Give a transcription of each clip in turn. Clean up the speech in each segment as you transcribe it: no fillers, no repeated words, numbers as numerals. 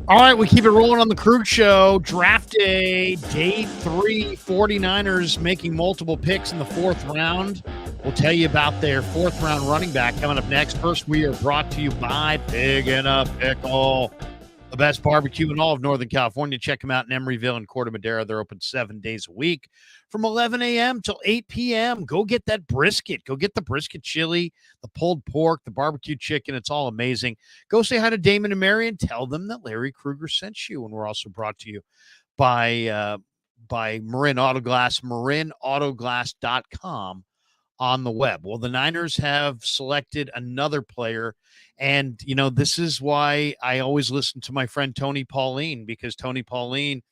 All right, we keep it rolling on the Krug Show. Draft day 3, 49ers making multiple picks in the fourth round. We'll tell you about their fourth round running back coming up next. First, we are brought to you by Pig in a Pickle, the best barbecue in all of Northern California. Check them out in Emeryville and Corte Madera. They're open 7 days a week from 11 a.m. till 8 p.m. Go get that brisket. Go get the brisket chili, the pulled pork, the barbecue chicken. It's all amazing. Go say hi to Damon and Marion. Tell them that Larry Krueger sent you. And we're also brought to you by Marin Autoglass, marinautoglass.com on the web. Well, the Niners have selected another player. And, this is why I always listen to my friend Tony Pauline, because Tony Pauline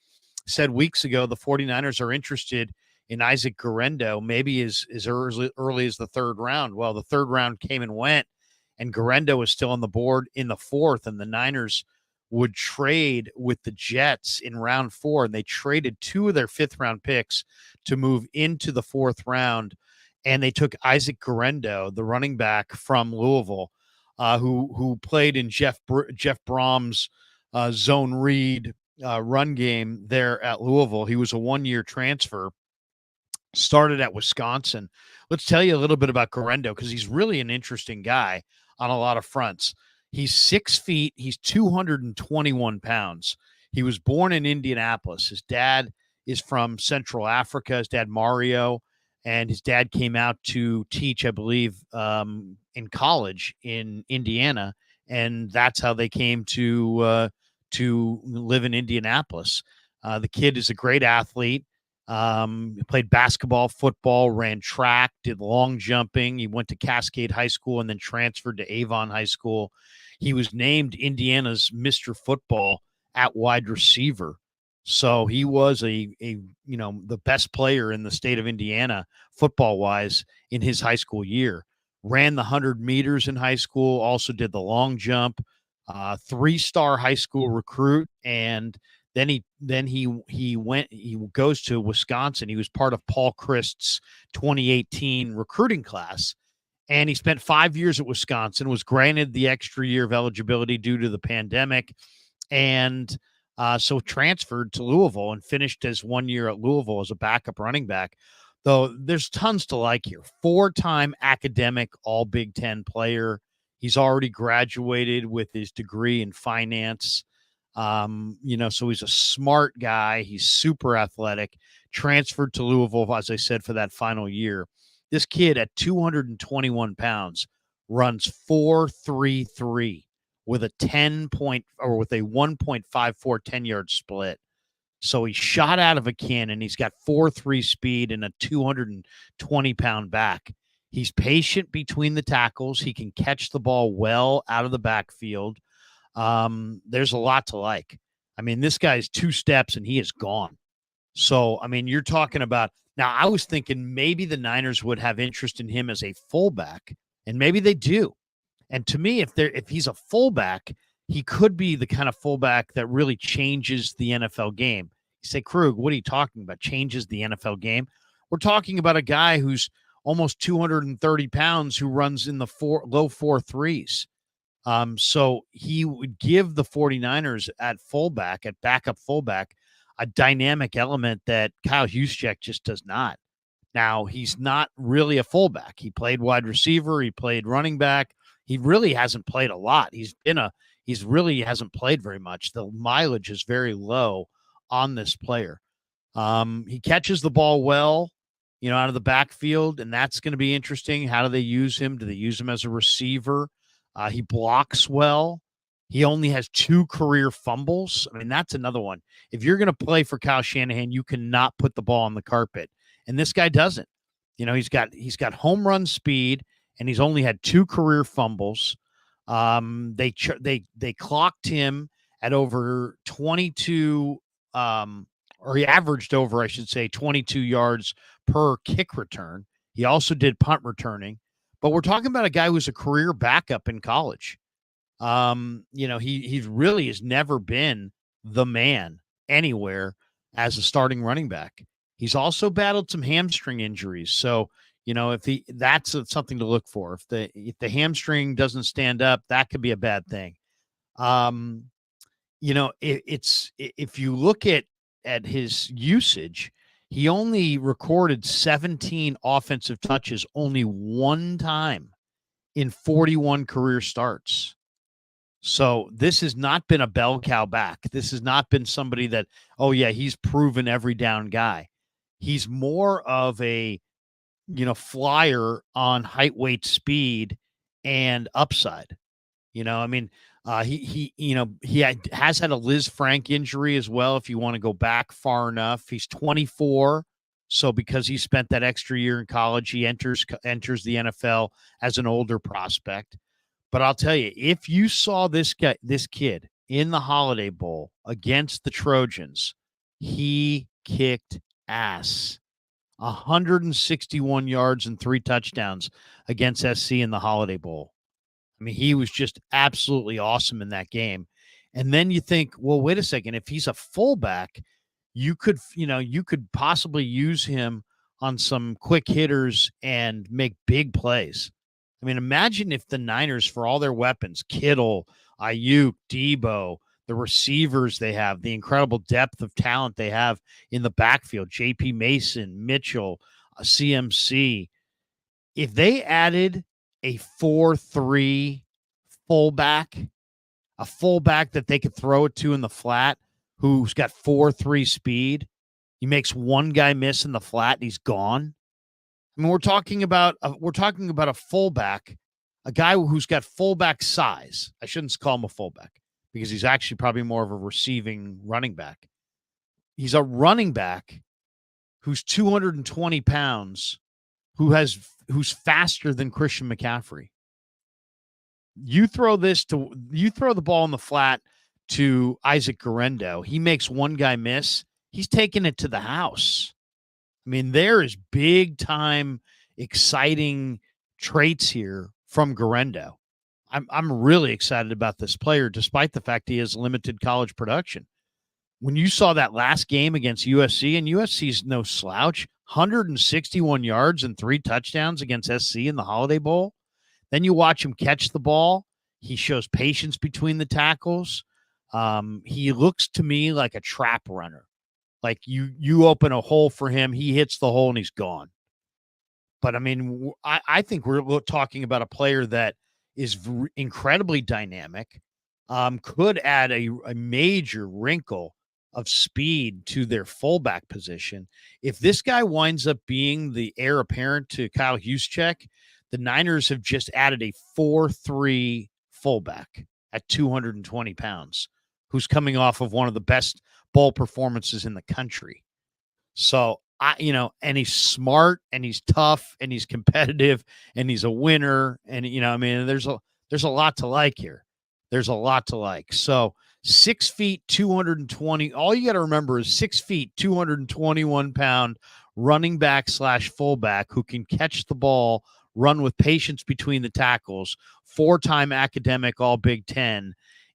said weeks ago the 49ers are interested in Isaac Guerendo, maybe as early as the third round. Well, the third round came and went, and Guerendo was still on the board in the fourth, and the Niners would trade with the Jets in round 4, and they traded 2 of their fifth-round picks to move into the fourth round, and they took Isaac Guerendo, the running back from Louisville, who played in Jeff Brom's zone read run game there at Louisville. He was a one-year transfer, started at Wisconsin. Let's tell you a little bit about Guerendo, because he's really an interesting guy on a lot of fronts. He's 6 feet. He's 221 pounds. He was born in Indianapolis. His dad is from Central Africa, his dad Mario, and his dad came out to teach, I believe, in college in Indiana, and that's how they came to live in Indianapolis. The kid is a great athlete. He played basketball, football, ran track, did long jumping. He went to Cascade High School and then transferred to Avon High School. He was named Indiana's Mr. Football at wide receiver. So he was the best player in the state of Indiana football wise in his high school year. Ran the 100 meters in high school, also did the long jump, 3-star high school recruit. And then he goes to Wisconsin. He was part of Paul Christ's 2018 recruiting class. And he spent 5 years at Wisconsin, was granted the extra year of eligibility due to the pandemic. And so transferred to Louisville and finished his 1 year at Louisville as a backup running back. Though there's tons to like here. 4-time academic All Big Ten player. He's already graduated with his degree in finance. So he's a smart guy. He's super athletic. Transferred to Louisville, as I said, for that final year. This kid at 221 pounds runs 4.33 with a 1.54 10-yard split. So he shot out of a cannon. He's got 4.3 speed and a 220-pound back. He's patient between the tackles. He can catch the ball well out of the backfield. There's a lot to like. I mean, this guy's 2 steps and he is gone. So, I mean, you're talking about now. I was thinking maybe the Niners would have interest in him as a fullback, and maybe they do. And to me, if he's a fullback, he could be the kind of fullback that really changes the NFL game. You say, Krug, what are you talking about? Changes the NFL game? We're talking about a guy who's almost 230 pounds who runs in the low 4.3s. So he would give the 49ers at backup fullback, a dynamic element that Kyle Juszczyk just does not. Now, he's not really a fullback. He played wide receiver. He played running back. He really hasn't played a lot. He really hasn't played very much. The mileage is very low on this player. He catches the ball well, out of the backfield, and that's going to be interesting. How do they use him? Do they use him as a receiver? He blocks well. He only has 2 career fumbles. I mean, that's another one. If you're going to play for Kyle Shanahan, you cannot put the ball on the carpet. And this guy doesn't. He's got home run speed, and he's only had 2 career fumbles. They clocked him at over 22, or he averaged over, I should say, 22 yards per kick return. He also did punt returning. But we're talking about a guy who's a career backup in college. He really has never been the man anywhere as a starting running back. He's also battled some hamstring injuries. So, that's something to look for. If the hamstring doesn't stand up, that could be a bad thing. if you look at his usage, he only recorded 17 offensive touches only one time in 41 career starts. So this has not been a bell cow back. This has not been somebody that, oh yeah, he's proven every down guy. He's more of a, flyer on height, weight, speed, and upside. I mean, has had a Liz Frank injury as well. If you want to go back far enough, he's 24. So because he spent that extra year in college, he enters the NFL as an older prospect. But I'll tell you, if you saw this kid in the Holiday Bowl against the Trojans, he kicked ass. 161 yards and 3 touchdowns against SC in the Holiday Bowl. I mean, he was just absolutely awesome in that game. And then you think, well, wait a second, if he's a fullback, you could possibly use him on some quick hitters and make big plays. I mean, imagine if the Niners, for all their weapons, Kittle, Ayuk, Debo, the receivers they have, the incredible depth of talent they have in the backfield, JP Mason, Mitchell, CMC, if they added a 4-3 fullback, a fullback that they could throw it to in the flat, who's got 4-3 speed, he makes one guy miss in the flat and he's gone. I mean, we're talking about a fullback, a guy who's got fullback size. I shouldn't call him a fullback because he's actually probably more of a receiving running back. He's a running back who's 220 pounds, who's faster than Christian McCaffrey. You throw the ball in the flat to Isaac Guerendo. He makes one guy miss. He's taking it to the house. I mean, there is big time exciting traits here from Guerendo. I'm really excited about this player, despite the fact he has limited college production. When you saw that last game against USC, and USC's no slouch, 161 yards and 3 touchdowns against SC in the Holiday Bowl. Then you watch him catch the ball. He shows patience between the tackles. He looks to me like a trap runner. Like you open a hole for him, he hits the hole and he's gone. But I mean, I think we're talking about a player that is incredibly dynamic, could add a major wrinkle of speed to their fullback position. If this guy winds up being the heir apparent to Kyle Juszczyk, the Niners have just added a 4-3 fullback at 220 pounds, who's coming off of one of the best bowl performances in the country. So and he's smart and he's tough and he's competitive and he's a winner. And, I mean, there's a lot to like here. There's a lot to like. So 6 feet, 220. All you got to remember is 6 feet, 221 pound running back / fullback who can catch the ball, run with patience between the tackles, 4-time academic all Big Ten,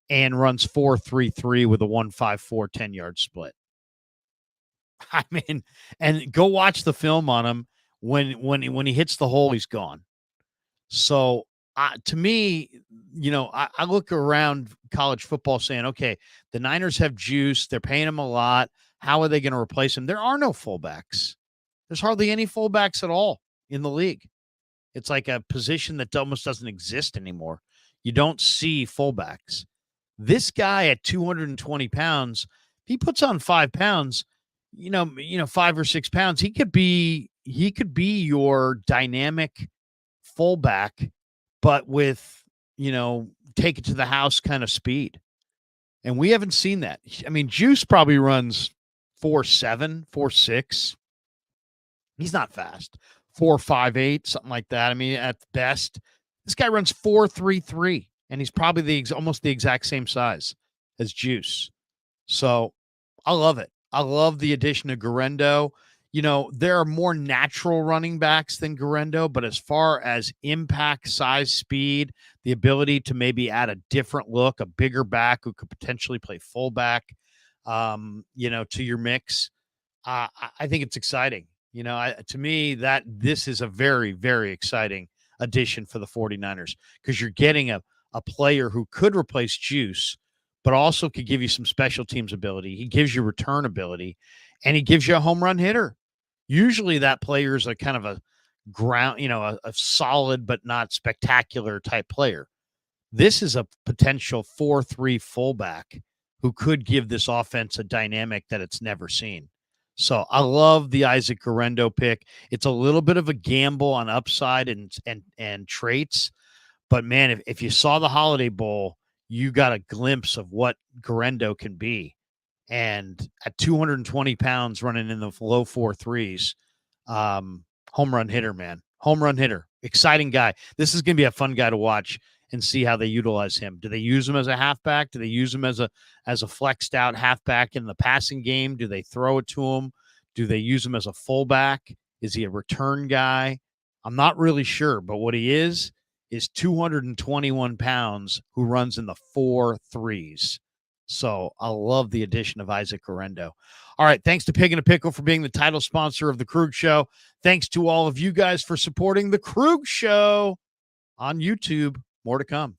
and runs 4.33 with a 1.54 10-yard split. I mean, and go watch the film on him. When he hits the hole, he's gone. So to me, I look around college football saying, okay, the Niners have juice. They're paying him a lot. How are they going to replace him? There are no fullbacks. There's hardly any fullbacks at all in the league. It's like a position that almost doesn't exist anymore. You don't see fullbacks. This guy at 220 pounds, if he puts on 5 pounds, 5 or 6 pounds, he could be your dynamic fullback, but with, take it to the house kind of speed. And we haven't seen that. I mean, Juice probably runs 4.7, 4.6. He's not fast. 4.58, something like that. I mean, at best, this guy runs 4.33, and he's probably almost the exact same size as Juice. So I love it. I love the addition of Guerendo. There are more natural running backs than Guerendo, but as far as impact, size, speed, the ability to maybe add a different look, a bigger back who could potentially play fullback, to your mix, I think it's exciting. To me, that this is a very, very exciting addition for the 49ers because you're getting a player who could replace Juice, but also could give you some special teams ability. He gives you return ability, and he gives you a home run hitter. Usually that player is a kind of a ground, a solid but not spectacular type player. This is a potential 4-3 fullback who could give this offense a dynamic that it's never seen. So I love the Isaac Guerendo pick. It's a little bit of a gamble on upside and traits, but man, if you saw the Holiday Bowl, you got a glimpse of what Guerendo can be. And at 220 pounds, running in the low 4.3s, home run hitter, man, home run hitter, exciting guy. This is going to be a fun guy to watch and see how they utilize him. Do they use him as a halfback? Do they use him as a flexed out halfback in the passing game? Do they throw it to him? Do they use him as a fullback? Is he a return guy? I'm not really sure, but what he is 221 pounds who runs in the 4.3s. So I love the addition of Isaac Guerendo. All right. Thanks to Pig and a Pickle for being the title sponsor of the Krug Show. Thanks to all of you guys for supporting the Krug Show on YouTube. More to come.